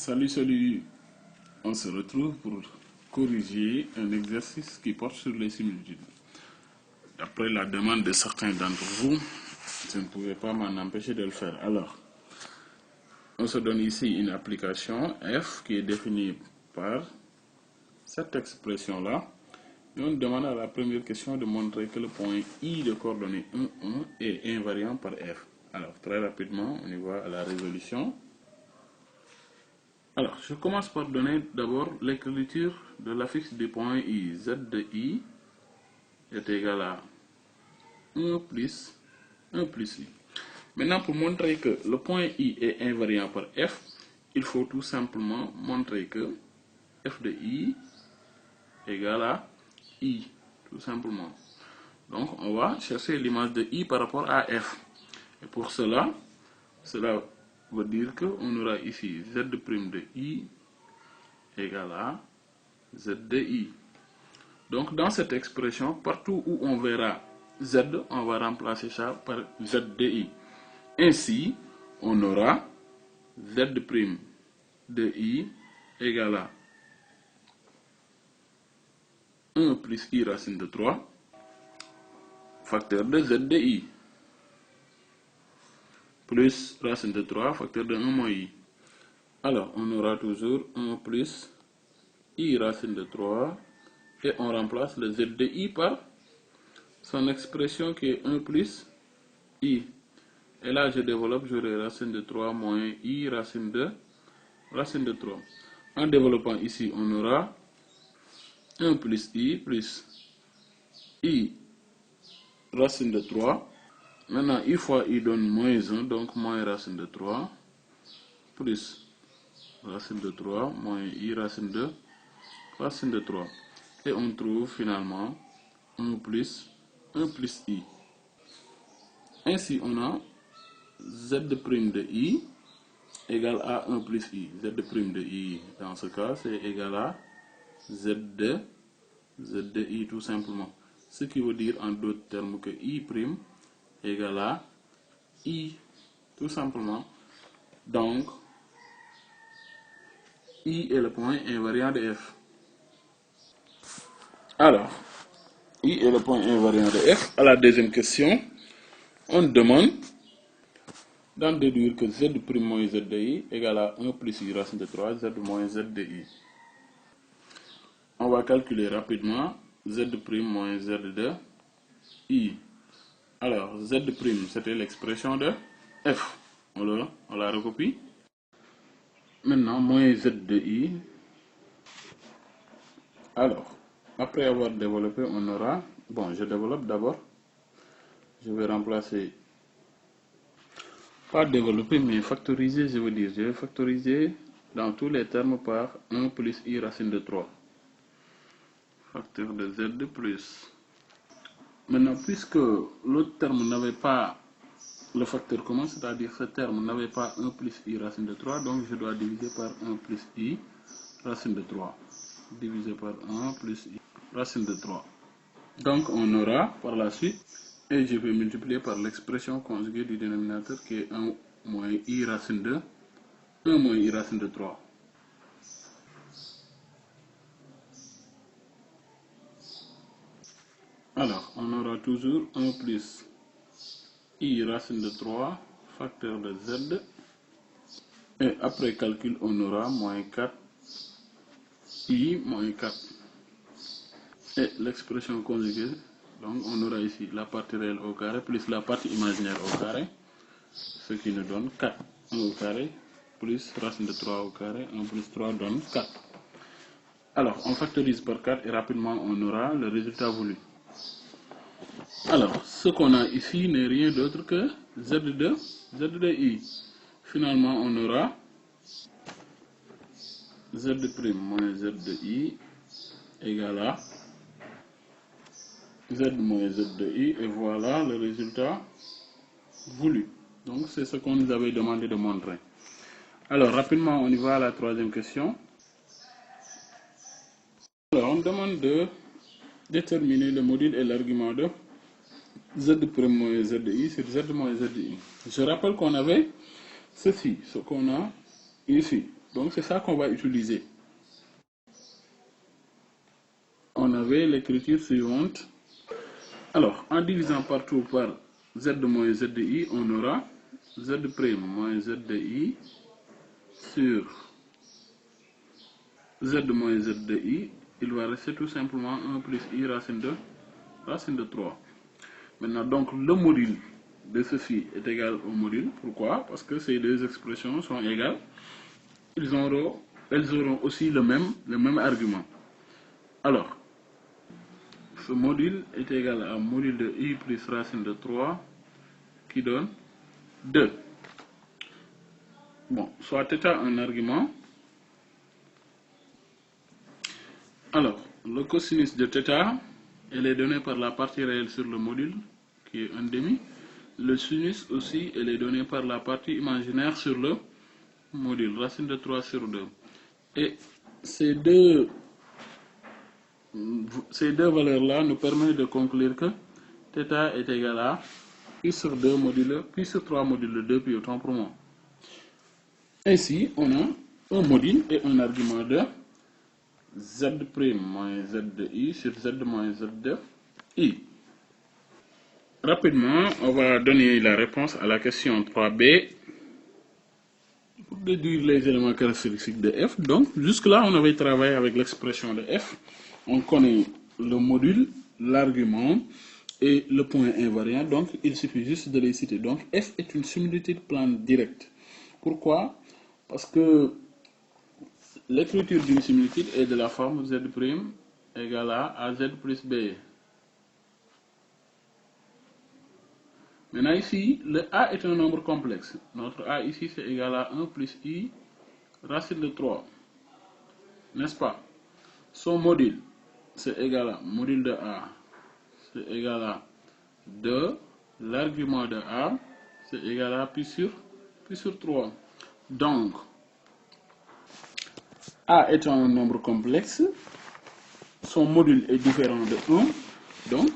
Salut, on se retrouve pour corriger un exercice qui porte sur les similitudes. D'après la demande de certains d'entre vous, je ne pouvais pas m'en empêcher de le faire. Alors, on se donne ici une application f qui est définie par cette expression-là. Et on demande à la première question de montrer que le point I de coordonnées 1, 1 est invariant par f. Alors, très rapidement, on y va à la résolution. Alors, je commence par donner d'abord l'écriture de l'affixe du point I. Z de I est égal à 1 plus I. Maintenant, pour montrer que le point I est invariant par f, il faut tout simplement montrer que f de I égale à I, tout simplement. Donc, on va chercher l'image de I par rapport à f. Et pour cela veut dire qu'on aura ici Z' de I égale à Z de I. Donc, dans cette expression, partout où on verra Z, on va remplacer ça par Z de I. Ainsi, on aura Z' de I égale à 1 plus I racine de 3 facteur de Z de I plus racine de 3 facteur de 1 moins I. Alors, on aura toujours 1 plus I racine de 3 et on remplace le Z de I par son expression qui est 1 plus I. Et là, je développe, j'aurai racine de 3 moins I racine de 3. En développant ici, on aura 1 plus I racine de 3. Maintenant, I fois I donne moins 1, donc moins racine de 3, plus racine de 3, moins I racine de 3. Et on trouve finalement 1 plus I. Ainsi, on a Z' de I égale à 1 plus I. Z' de I, dans ce cas, c'est égal à Z de I, tout simplement. Ce qui veut dire en d'autres termes que I' égale à I, tout simplement. Donc, I est le point invariant de f. Alors, I est le point invariant de f. À la deuxième question, on demande d'en déduire que Z' moins Z de I égale à 1 plus I racine de 3, Z moins Z de I. On va calculer rapidement Z' moins Z de I. Alors, Z', c'était l'expression de f. On la recopie. Maintenant, moins Z de I. Alors, après avoir développé, on aura... Bon, je développe d'abord. Je vais remplacer... Pas développer, mais factoriser, je veux dire. Je vais factoriser dans tous les termes par 1 plus I racine de 3. Facteur de Z plus... Maintenant, puisque l'autre terme n'avait pas le facteur commun, c'est-à-dire ce terme n'avait pas 1 plus I racine de 3, donc je dois diviser par 1 plus I racine de 3. Divisé par 1 plus I racine de 3. Donc on aura par la suite, et je vais multiplier par l'expression conjuguée du dénominateur qui est 1 moins I racine de 3. Alors, on aura toujours 1 plus I racine de 3 facteur de Z. Et après calcul, on aura moins 4 I moins 4. Et l'expression conjuguée, donc on aura ici la partie réelle au carré plus la partie imaginaire au carré, ce qui nous donne 4. 1 au carré plus racine de 3 au carré, 1 plus 3 donne 4. Alors, on factorise par 4 et rapidement on aura le résultat voulu. Alors, ce qu'on a ici n'est rien d'autre que Z de I. Finalement, on aura Z' moins Z de I égale à Z moins Z de I, et voilà le résultat voulu. Donc, c'est ce qu'on nous avait demandé de montrer. Alors, rapidement, on y va à la troisième question. Alors, on demande de déterminer le module et l'argument de Z' moins Z de I sur Z moins Z de I. Je rappelle qu'on avait ceci, ce qu'on a ici. Donc c'est ça qu'on va utiliser. On avait l'écriture suivante. Alors, en divisant partout par z moins z de i, on aura z' moins z de i sur z moins z de i. Il va rester tout simplement 1 plus i racine de 3. Maintenant, donc, le module de ceci est égal au module. Pourquoi? Parce que ces deux expressions sont égales. Elles auront aussi le même argument. Alors, ce module est égal à module de i plus racine de 3 qui donne 2. Bon, soit θ un argument. Alors, le cosinus de θ, elle est donnée par la partie réelle sur le module, qui est 1/2. Le sinus aussi, elle est donnée par la partie imaginaire sur le module, racine de 3 sur 2. Et ces deux valeurs-là nous permettent de conclure que θ est égal à pi sur 2 modulo, pi sur 3 modulo 2 pi autant pour moi. Ainsi, on a un module et un argument de z' moins z de i sur z moins z de i. Rapidement, on va donner la réponse à la question 3b pour déduire les éléments caractéristiques de f. Donc, jusque-là, on avait travaillé avec l'expression de f. On connaît le module, l'argument et le point invariant. Donc, il suffit juste de les citer. Donc, f est une similitude plane directe. Pourquoi? Parce que l'écriture d'une similitude est de la forme z' égale à az plus b. Maintenant ici, le a est un nombre complexe. Notre a ici c'est égal à 1 plus i racine de 3. N'est-ce pas? Son module c'est égal à module de a, c'est égal à 2. L'argument de a c'est égal à pi sur 3. Donc, a est un nombre complexe. Son module est différent de 1. Donc,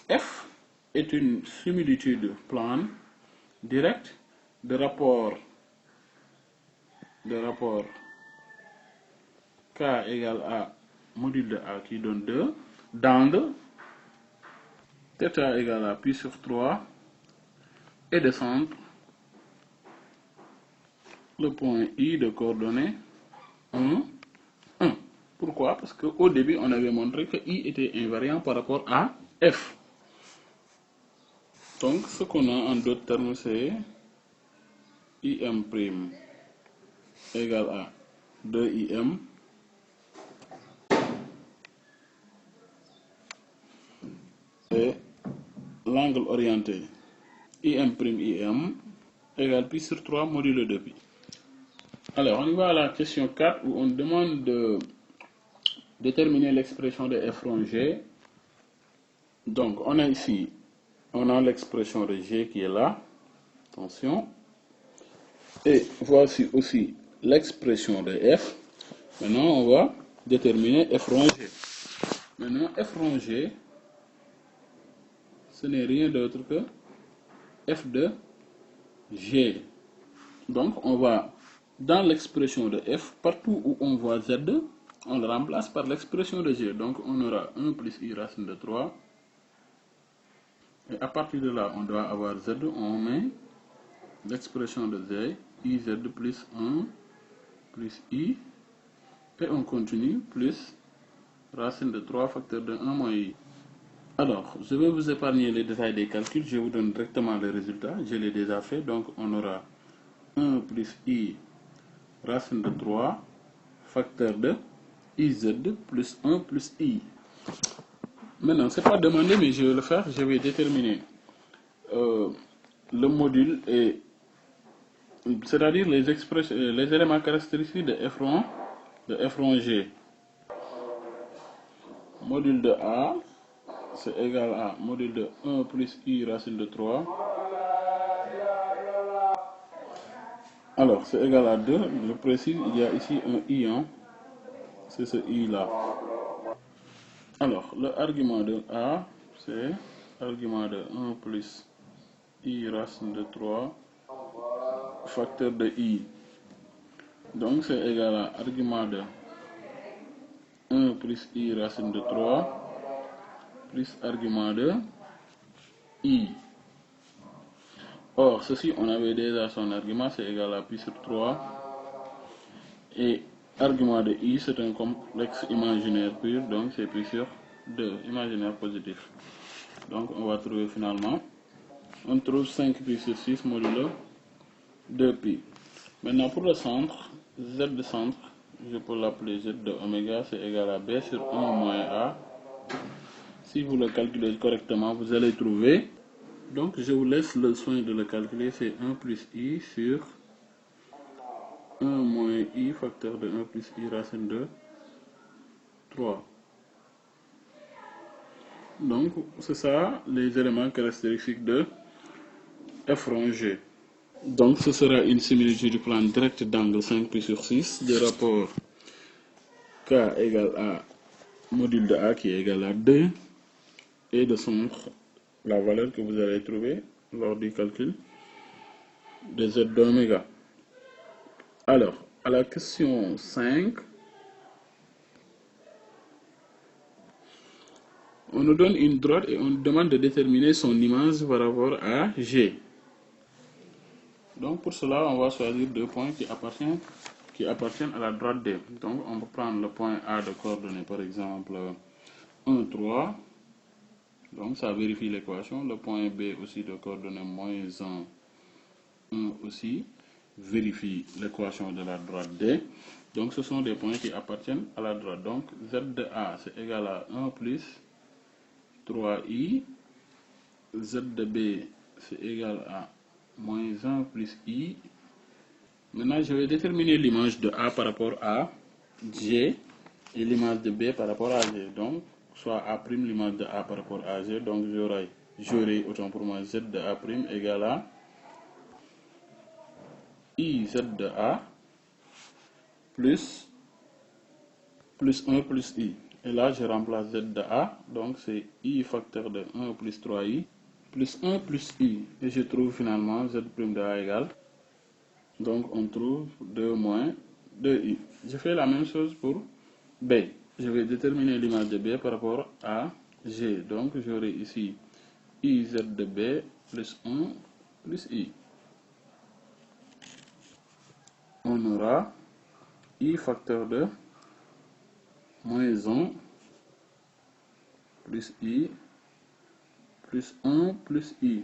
f est une similitude plane directe de rapport k égale à module de a qui donne 2, d'angle θ égale à pi sur 3 et de centre le point I de coordonnées 1, 1. Pourquoi? Parce qu'au début, on avait montré que I était invariant par rapport à F. Donc, ce qu'on a en d'autres termes, c'est IM' égale à 2IM et l'angle orienté IM' égale pi sur 3 modulo 2pi. Alors, on y va à la question 4 où on demande de déterminer l'expression de f rond G. Donc, on a ici, on a l'expression de G qui est là. Attention. Et voici aussi l'expression de f. Maintenant, on va déterminer f rond G. Maintenant, f rond G, ce n'est rien d'autre que f de G. Donc, on va, dans l'expression de f, partout où on voit z, on le remplace par l'expression de G. Donc, on aura 1 plus i racine de 3. Et à partir de là, on doit avoir z, on met l'expression de z, iz plus 1 plus i, et on continue, plus racine de 3 facteur de 1 moins i. Alors, je vais vous épargner les détails des calculs, je vous donne directement les résultats, je l'ai déjà fait, donc on aura 1 plus i racine de 3 facteur de iz plus 1 plus i. Maintenant, ce n'est pas demandé, mais je vais le faire, je vais déterminer le module et c'est-à-dire les éléments caractéristiques de f rond G. Module de A, c'est égal à module de 1 plus i racine de 3. Alors, c'est égal à 2. Je précise, il y a ici un i, hein. C'est ce i là. Alors, le argument de A, c'est argument de 1 plus i racine de 3 facteur de i. Donc c'est égal à argument de 1 plus i racine de 3 plus argument de i. Or, ceci, on avait déjà son argument, c'est égal à pi sur 3. Et argument de i, c'est un complexe imaginaire pur, donc c'est pi sur 2, imaginaire positif. Donc, on va trouver finalement, on trouve 5 pi sur 6 modulo 2 pi. Maintenant, pour le centre, z de centre, je peux l'appeler z de oméga, c'est égal à b sur 1 moins a. Si vous le calculez correctement, vous allez trouver. Donc, je vous laisse le soin de le calculer, c'est 1 plus i sur 1 moins i facteur de 1 plus i racine de 3. Donc, c'est ça les éléments caractéristiques de f rond G. Donc, ce sera une similitude du plan direct d'angle 5 pi sur 6 de rapport k égale à module de a qui est égal à 2 et de centre, la valeur que vous allez trouver lors du calcul de z d'oméga. Alors, à la question 5, on nous donne une droite et on nous demande de déterminer son image par rapport à G. Donc pour cela, on va choisir deux points qui appartiennent à la droite D. Donc on va prendre le point A de coordonnées, par exemple 1, 3. Donc ça vérifie l'équation. Le point B aussi de coordonnées moins 1, 1 aussi vérifie l'équation de la droite D. Donc ce sont des points qui appartiennent à la droite. Donc Z de A c'est égal à 1 plus 3i. Z de B c'est égal à moins 1 plus i. Maintenant, je vais déterminer l'image de A par rapport à G et l'image de B par rapport à G. Donc, soit A' l'image de A par rapport à G. Donc, j'aurai autant pour moi Z de A' égale à I Z de A plus 1 plus I. Et là, je remplace Z de A. Donc, c'est I facteur de 1 plus 3I plus 1 plus I. Et je trouve finalement Z' de A égale. Donc, on trouve 2 moins 2i. Je fais la même chose pour B. Je vais déterminer l'image de B par rapport à G. Donc, j'aurai ici IZ de B plus 1 plus I. On aura I facteur de moins 1 plus I plus 1 plus I.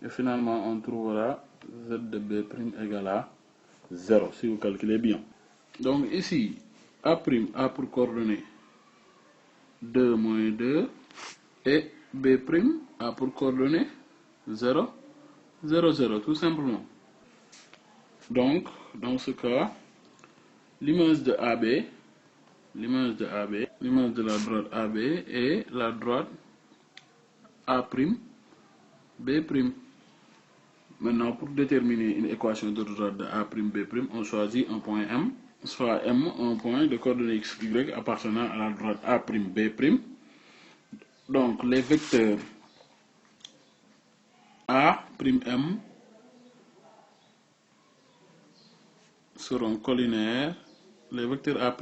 Et finalement, on trouvera Z de B' égale à 0, si vous calculez bien. Donc ici, A' a pour coordonnée 2 moins 2 et B' a pour coordonnée 0, 0, 0, tout simplement. Donc, dans ce cas, l'image de AB, l'image de la droite AB est la droite A', B'. Maintenant, pour déterminer une équation de droite de A', B', on choisit un point M, soit M, un point de coordonnées x, y appartenant à la droite A', B'. Donc, les vecteurs A', seront collinaires. Les vecteurs A',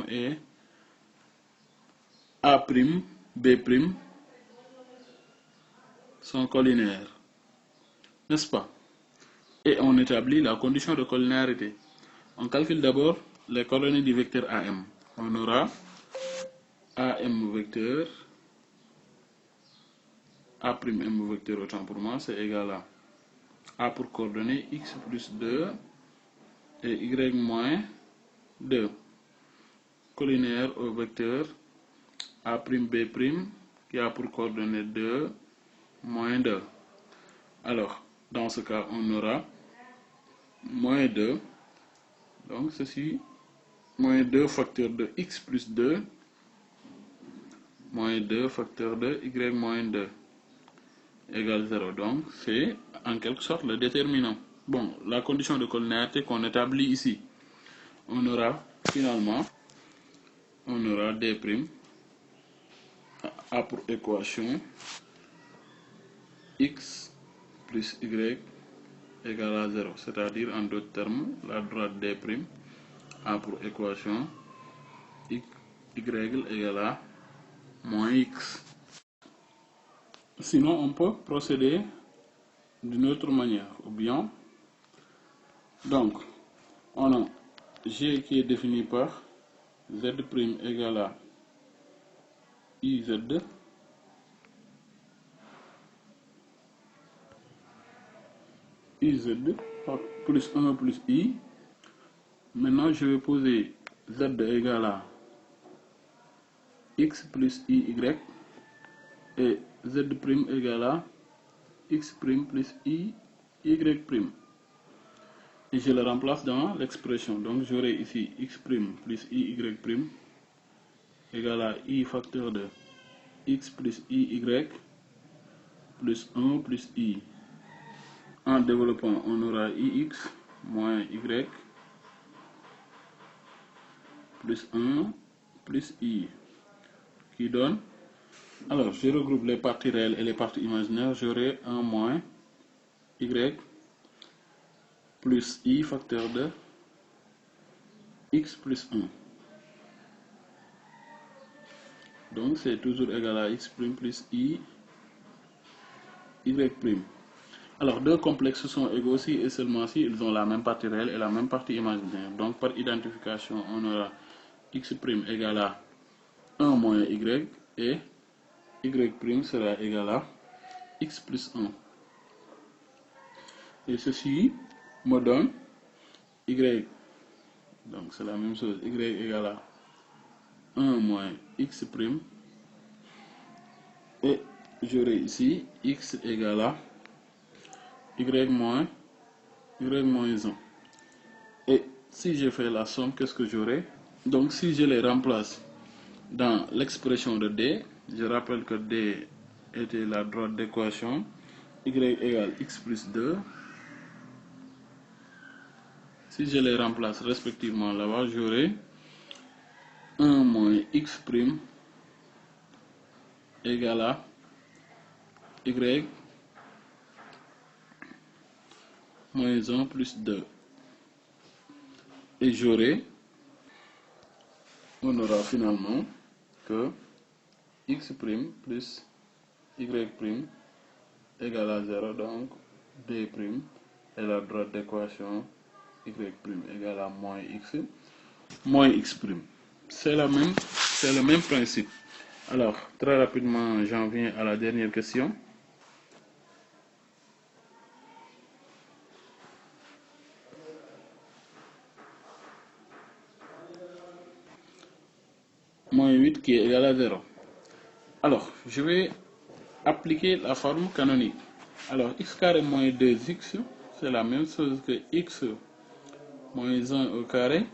et A', B' sont collinaires. N'est-ce pas? Et on établit la condition de collinarité. On calcule d'abord les coordonnées du vecteur AM. On aura AM vecteur, A'M vecteur, autant pour moi, c'est égal à A pour coordonnées x plus 2 et y moins 2. Collinaire au vecteur A'B' qui a pour coordonnées 2, moins 2. Alors, dans ce cas, on aura moins 2. Donc, ceci, moins 2 facteur de x plus 2, moins 2 facteur de y moins 2, égale 0. Donc, c'est en quelque sorte le déterminant. Bon, la condition de collinarité qu'on établit ici, on aura finalement, on aura D', A pour équation, x plus y égale à 0. C'est-à-dire, en d'autres termes, la droite D', a pour équation y égale à moins x. Sinon, on peut procéder d'une autre manière, ou bien, donc, on a g qui est défini par z' égale à iz plus 1 plus i. Maintenant, je vais poser z égale à x plus iy et z' égale à x' plus iy'. Et je le remplace dans l'expression. Donc j'aurai ici x' plus iy' égale à i facteur de x plus iy plus 1 plus i. En développant, on aura ix moins y plus 1 plus i qui donne. Alors, je regroupe les parties réelles et les parties imaginaires. J'aurai 1 moins y plus i facteur de x plus 1. Donc, c'est toujours égal à x' plus i y'. Alors, deux complexes sont égaux si et seulement si ils ont la même partie réelle et la même partie imaginaire. Donc, par identification, on aura x' égale à 1 moins y et y' sera égal à x plus 1. Et ceci me donne y. Donc, c'est la même chose. Y égale à 1 moins x'. Et j'aurai ici x égale à y moins 1. Et si je fais la somme, qu'est-ce que j'aurai? Donc si je les remplace dans l'expression de D, je rappelle que D était la droite d'équation, y égale x plus 2. Si je les remplace respectivement là-bas, j'aurai 1 moins x' égale à y moins 1 plus 2. Et on aura finalement que x' plus y' égale à 0, donc D' est la droite d'équation y' égale à moins x moins x'. C'est le même principe. Alors, très rapidement, j'en viens à la dernière question. Moins 8 qui est égal à 0. Alors, je vais appliquer la forme canonique. Alors, x carré moins 2x, c'est la même chose que x moins 1 au carré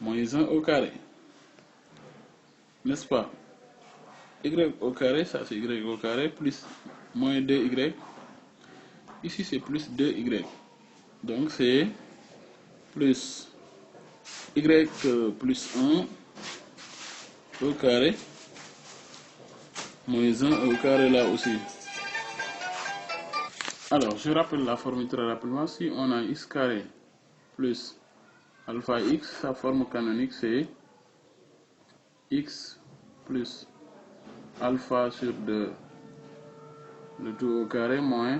moins 1 au carré. N'est-ce pas? Y au carré, ça c'est y au carré, plus moins 2y. Ici c'est plus 2y. Donc c'est plus y plus 1 au carré moins 1 au carré là aussi. Alors, je rappelle la formule très rapidement. Si on a x carré plus alpha x, sa forme canonique c'est x plus alpha sur 2 le tout au carré moins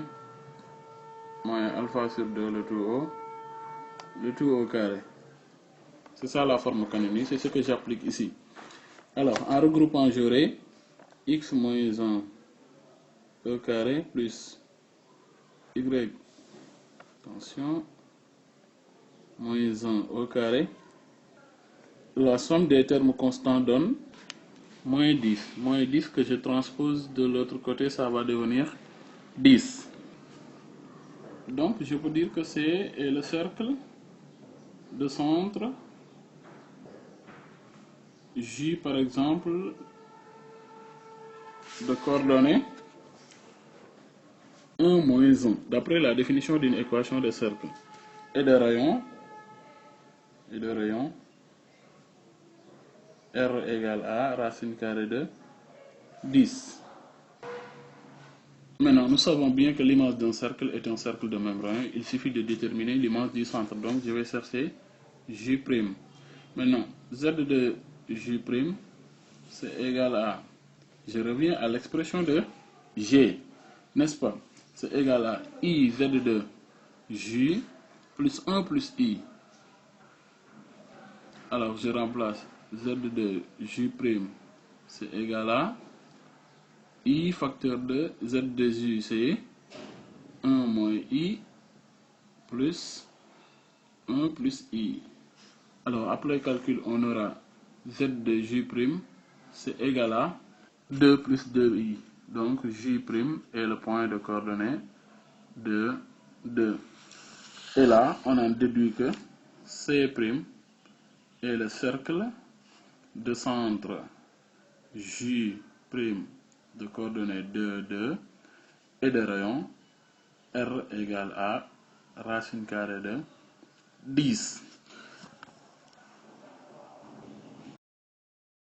alpha sur 2 le tout au carré. C'est ça la forme canonique, c'est ce que j'applique ici. Alors, en regroupant, j'aurai x moins 1 au carré plus y, attention, moins 1 au carré. La somme des termes constants donne moins 10. Moins 10 que je transpose de l'autre côté, ça va devenir 10. Donc, je peux dire que c'est le cercle de centre J, par exemple, de coordonnées 1 moins 1, d'après la définition d'une équation de cercle. Et de rayon, R égale à racine carrée de 10. Maintenant, nous savons bien que l'image d'un cercle est un cercle de même rayon. Il suffit de déterminer l'image du centre. Donc, je vais chercher J'. Maintenant, Z de J', c'est égal à, je reviens à l'expression de G, n'est-ce pas? C'est égal à I Z de J plus 1 plus I. Alors, je remplace Z de J', c'est égal à I facteur de Z de J, c'est 1 moins I plus 1 plus I. Alors, après calcul, on aura Z de J', c'est égal à 2 plus 2I. Donc, J' est le point de coordonnées de 2. Et là, on en déduit que C' est le cercle de centre J' de coordonnées 2, 2 et de rayon R égale à racine carrée de 10.